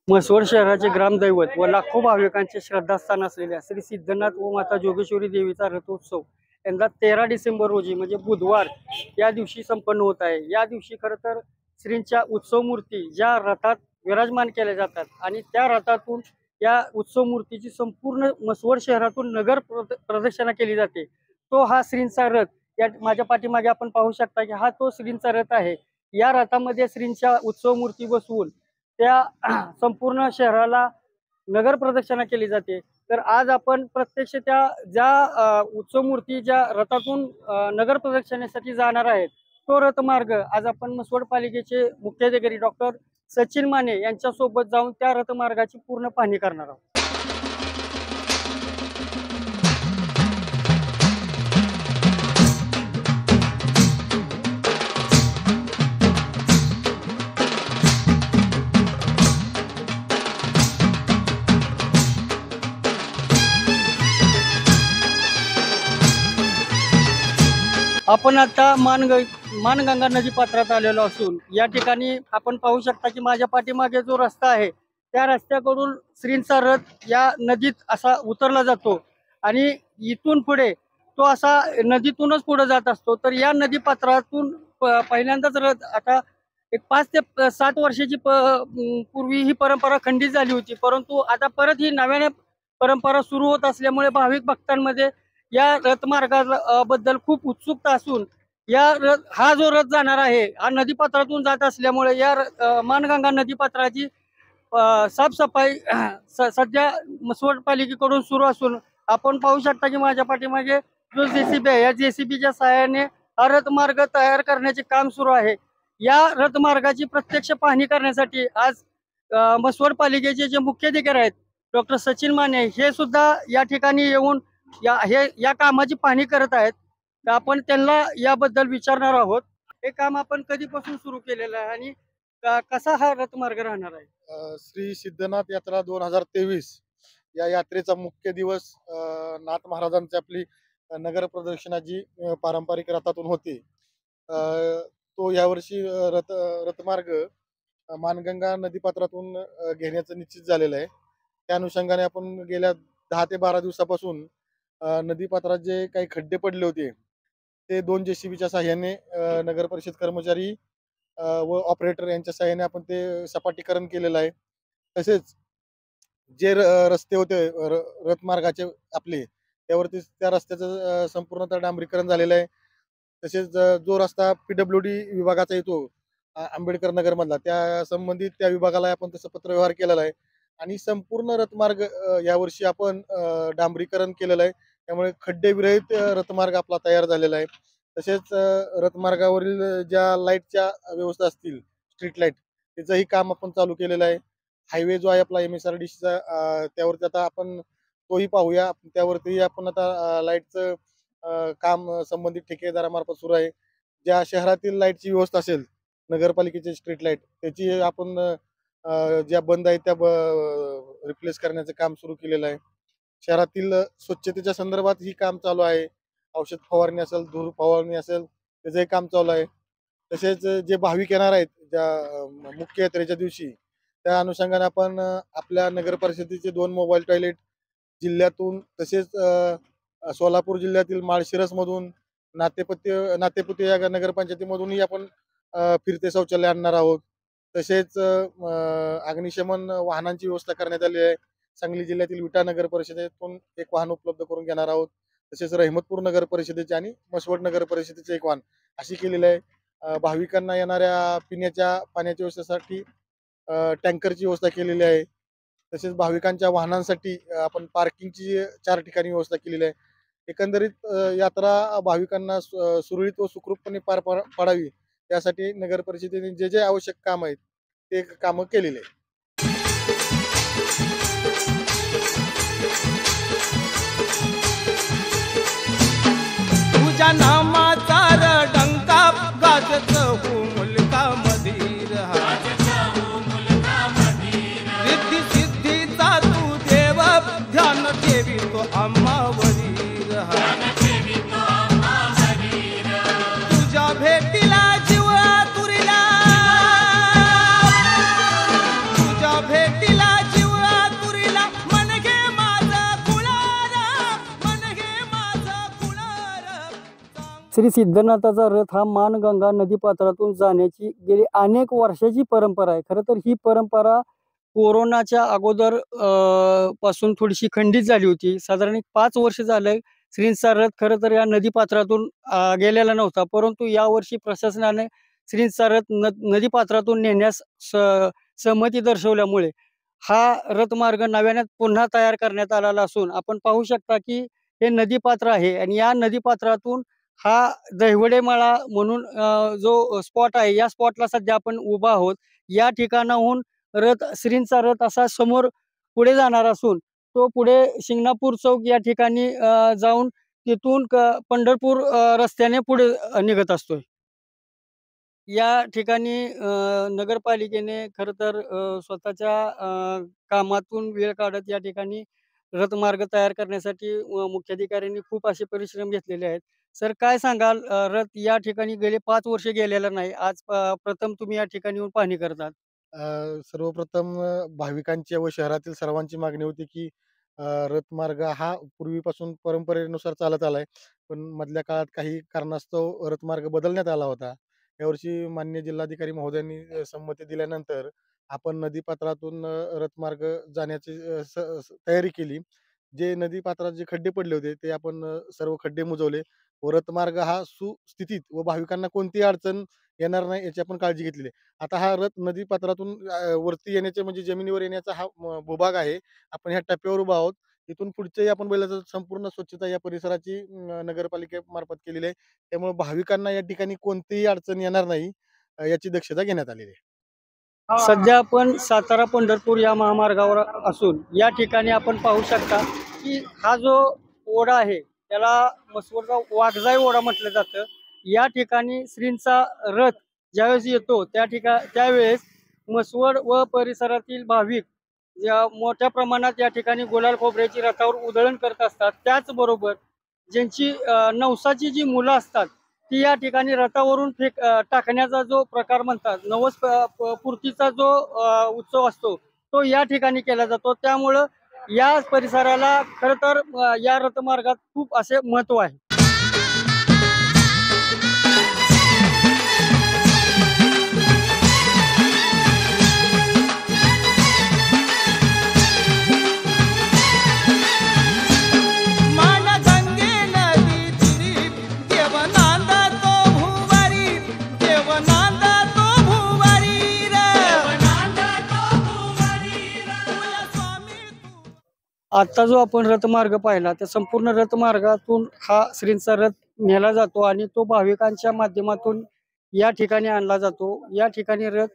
म्हसवड शहराचे ग्रामदैवत व लाखो भाविकांचे श्रद्धास्थान असलेल्या श्री सिद्धनाथ व माता जोगेश्वरी देवीचा रथोत्सव यंदा 13 डिसेंबर रोजी म्हणजे बुधवार या दिवशी संपन्न होत आहे। या दिवशी खरं तर श्रींच्या उत्सव मूर्ती ज्या रथात विराजमान केल्या जातात आणि त्या रथातून या उत्सव मूर्तीची संपूर्ण म्हसवड शहरातून नगर प्रदक्षिणा केली जाते। तो हा श्रींचा रथ या माझ्या पाठीमागे आपण पाहू शकता की हा तो श्रींचा रथ आहे। या रथामध्ये श्रींच्या उत्सव मूर्ती बसवून त्या संपूर्ण शहराला नगर प्रदक्षिणा केली जाते। तर आज आपण प्रत्यक्ष त्या ज्या उत्सव मूर्ती ज्या रथातून नगर प्रदक्षिणेसाठी जाणार आहेत तो रथमार्ग आज आपण म्हसवड पालिकेचे मुख्याधिकारी डॉक्टर सचिन माने यांच्यासोबत जाऊन त्या रथमार्गाची पूर्ण पाहणी करणार आहोत। आपण आता मानगंगा नदी पात्रात आलेलो असून या ठिकाणी आपण पाहू शकता की माझ्या पाठीमागे जो रस्ता आहे त्या रस्त्याकडून श्रींचा रथ या नदीत असा उतरला जातो आणि इथून पुढे तो असा नदीतूनच पुढे जात असतो। तर या नदी पात्रातून पहिल्यांदाच रथ आता एक 5 ते 7 वर्षाची पूर्वी ही परंपरा खंडित झाली होती, परंतु आता परत ही नव्याने परंपरा सुरू होत असल्यामुळे भाविक भक्तांमध्ये या रथमार्गा बद्दल खूप उत्सुकता असून हा जो रथ जाणार आहे हा नदीपात्रातून जात असल्यामुळे या मानगंगा नदीपात्राची साफसफाई सध्या म्हसवड पालिकेकडून सुरू असून आपण पाहू शकता की माझ्या पाठीमागे जो जेसीबी आहे या जेसीबीच्या सहाय्याने हा रथमार्ग तयार करण्याचे काम सुरू आहे। या रथमार्गाची प्रत्यक्ष पाहणी करण्यासाठी आज म्हसवड पालिकेचे जे मुख्याधिकारी आहेत डॉक्टर सचिन माने हे सुद्धा या ठिकाणी येऊन या कामाची पाहणी करत आहेत। तर आपण त्यांना याबद्दल विचारणार आहोत। हे काम आपण कधीपासून सुरू केलेलं आहे आणि कसा हा रथमार्ग राहणार आहे? श्री सिद्धनाथ यात्रा 2023 या यात्रेचा मुख्य दिवस नाथ महाराजांची आपली नगर प्रदक्षिणाची पारंपरिक रथातून होती। तो यावर्षी रथमार्ग मानगंगा नदीपात्रातून घेण्याचं निश्चित झालेलं आहे। त्या अनुषंगाने आपण गेल्या 10 ते 12 दिवसापासून नदीपात्रात जे काही खड्डे पडले होते ते 2 जेसीबीच्या साहाय्याने नगर परिषद कर्मचारी व ऑपरेटर यांच्या साहाय्याने आपण ते सपाटीकरण केलेलं आहे। तसेच जे रस्ते होते रथमार्गाचे आपले त्यावरती त्या रस्त्याचं संपूर्णतः डांबरीकरण झालेलं आहे। तसेच जो रस्ता PWD विभागाचा येतो आंबेडकर नगर मधला त्या संबंधित त्या विभागाला आपण तसं पत्रव्यवहार केलेला आहे आणि संपूर्ण रथमार्ग यावर्षी आपण डांबरीकरण केलेलं आहे। त्यामुळे खड्डे विरहित रथमार्ग आपला तयार झालेला आहे। तसेच रथमार्गावरील ज्या लाईटच्या व्यवस्था असतील स्ट्रीट लाईट त्याचंही काम आपण चालू केलेलं आहे। हायवे जो आहे आपला MSRDCचा त्यावरती आता आपण तोही पाहूया। त्यावरती आपण आता लाईटचं काम संबंधित ठेकेदारामार्फत सुरू आहे। ज्या शहरातील लाईटची व्यवस्था असेल नगरपालिकेची स्ट्रीट लाईट त्याची आपण ज्या बंद आहेत त्या रिप्लेस करण्याचं काम सुरू केलेलं आहे। शहरातील स्वच्छतेच्या संदर्भात ही काम चालू आहे। औषध फवारणी असेल धूर फवारणी असेल त्याचंही काम चालू आहे। तसेच जे भाविक येणार आहेत ज्या मुख्य यात्रेच्या दिवशी त्या अनुषंगाने आपण आपल्या नगर परिषदेचे 2 मोबाईल टॉयलेट जिल्ह्यातून तसेच सोलापूर जिल्ह्यातील माळशिरस मधून नातेपुते या नगरपंचायतीमधूनही आपण फिरते शौचालय आणणार आहोत। तसेच अग्निशमन वाहनांची व्यवस्था करण्यात आली आहे। सांगली जिल्ह्यातील विटा नगर परिषदेतून एक वाहन उपलब्ध करून घेणार आहोत। तसेच रहमतपूर नगर परिषदेचे आणि म्हसवड नगर परिषदेचे एक वाहन अशी केलेली आहे। भाविकांना येणाऱ्या पिण्याच्या पाण्याच्या व्यवस्थेसाठी टँकरची व्यवस्था केलेली आहे। तसेच भाविकांच्या वाहनांसाठी आपण पार्किंगची 4 ठिकाणी व्यवस्था केलेली आहे। एकंदरीत यात्रा भाविकांना सुरळीत व सुखरूपपणे पार पाडावी यासाठी नगर परिषदेने जे आवश्यक काम आहेत ते कामं केलेले आहे। तुझ्या नामाचा डंका गाजत हो मुलका मधीर रिद्धी सिद्धीचा तू देव ध्यान ठेवी तो आम्हावरील तुझ्या भेटीला जीव तुरीला तुझ्या भेटीला श्री सिद्धनाथाचा रथ हा माणगंगा नदीपात्रातून जाण्याची गेली अनेक वर्षाची परंपरा आहे. खरं तर ही परंपरा कोरोनाच्या अगोदर पासून थोडीशी खंडित झाली होती. साधारण एक 5 वर्ष झालंय श्रींचा रथ खरं तर या नदीपात्रातून गेलेला नव्हता. परंतु यावर्षी प्रशासनाने श्रींचा रथ नदीपात्रातून नेण्यास सहमती दर्शवल्यामुळे हा रथमार्ग नव्याने पुन्हा तयार करण्यात आलेला असून आपण पाहू शकता की हे नदीपात्र आहे आणि या नदीपात्रातून हा दहिवडे माळा म्हणून जो स्पॉट आहे या स्पॉटला सध्या आपण उभा आहोत. या ठिकाणाहून श्रींचा रथ असा समोर पुढे जाणार असून तो पुढे शिंगणापूर चौक या ठिकाणी जाऊन तिथून पंढरपूर रस्त्याने पुढे निघत असतोय. या ठिकाणी नगरपालिकेने खरं तर स्वतःच्या कामातून वेळ काढत या ठिकाणी रथमार्ग तयार करण्यासाठी मुख्याधिकाऱ्यांनी खूप असे परिश्रम घेतलेले आहेत. सर काय सांगाल रथ या ठिकाणी गेले 5 वर्ष गेलेला नाही. आज प्रथम तुम्ही या ठिकाणी येऊन पाहणी करतात. सर्वप्रथम भाविकांची व शहरातील सर्वांची मागणी होती की रथमार्ग हा पूर्वीपासून परंपरेनुसार चालत आलाय. पण मधल्या काळात काही कारणास्तव रथमार्ग बदलण्यात आला होता. यावर्षी माननीय जिल्हाधिकारी महोदयांनी संमती दिल्यानंतर आपण नदीपात्रातून रथमार्ग जाण्याची तयारी केली. जे नदीपात्रात जे खड्डे पडले होते ते आपण सर्व खड्डे बुजवले व रथमार्ग हा सुस्थितीत व भाविकांना कोणतीही अडचण येणार नाही याची आपण काळजी घेतलेली आहे. आता हा रथ नदीपात्रातून वरती येण्याचे म्हणजे जमिनीवर येण्याचा हा भूभाग आहे. आपण ह्या टप्प्यावर उभा आहोत. इथून पुढचंही आपण बैलाचं संपूर्ण स्वच्छता या परिसराची नगरपालिकेमार्फत केलेली आहे. त्यामुळे भाविकांना या ठिकाणी कोणतीही अडचण येणार नाही याची दक्षता घेण्यात आलेली आहे. सध्या आपण सातारा पंढरपूर या महामार्गावर असून या ठिकाणी आपण पाहू शकता की हा जो ओढा आहे त्याला मसवडचा वाघजाई ओढा म्हटलं जातं. या ठिकाणी श्रींचा रथ ज्यावेळेस येतो त्यावेळेस मसवड व परिसरातील भाविक या मोठ्या प्रमाणात या ठिकाणी गुलाल खोबऱ्याची रथावर उधळण करत असतात. त्याचबरोबर ज्यांची नवसाची जी मुलं असतात ती या ठिकाणी रथावरून टाकण्याचा जो प्रकार म्हणतात नवस पूर्तीचा जो उत्सव असतो तो या ठिकाणी केला जातो. त्यामुळं या परिसराला खरं तर या रथमार्गात खूप असे महत्त्व आहे. मानगंगे नदी तीरी देव नांदा तो भुवारी, देव नांदा तो भुवारी रे, तुला स्वामी तू. आता जो आपण रथमार्ग पाहिला त्या संपूर्ण रथमार्गातून हा श्रींचा रथ नेला जातो आणि तो भाविकांच्या माध्यमातून या ठिकाणी आणला जातो. या ठिकाणी रथ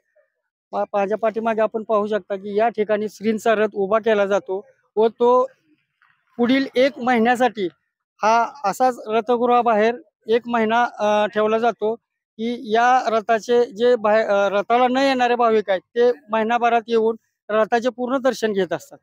माझ्या पाठीमागे आपण पाहू शकता की या ठिकाणी श्रींचा रथ उभा केला जातो व तो पुढील 1 महिन्यासाठी हा असाच रथगृहाबाहेर 1 महिना ठेवला जातो की या रथाचे जे रथाला न येणारे भाविक आहेत ते महिनाभरात येऊन रथाचे पूर्ण दर्शन घेत असतात.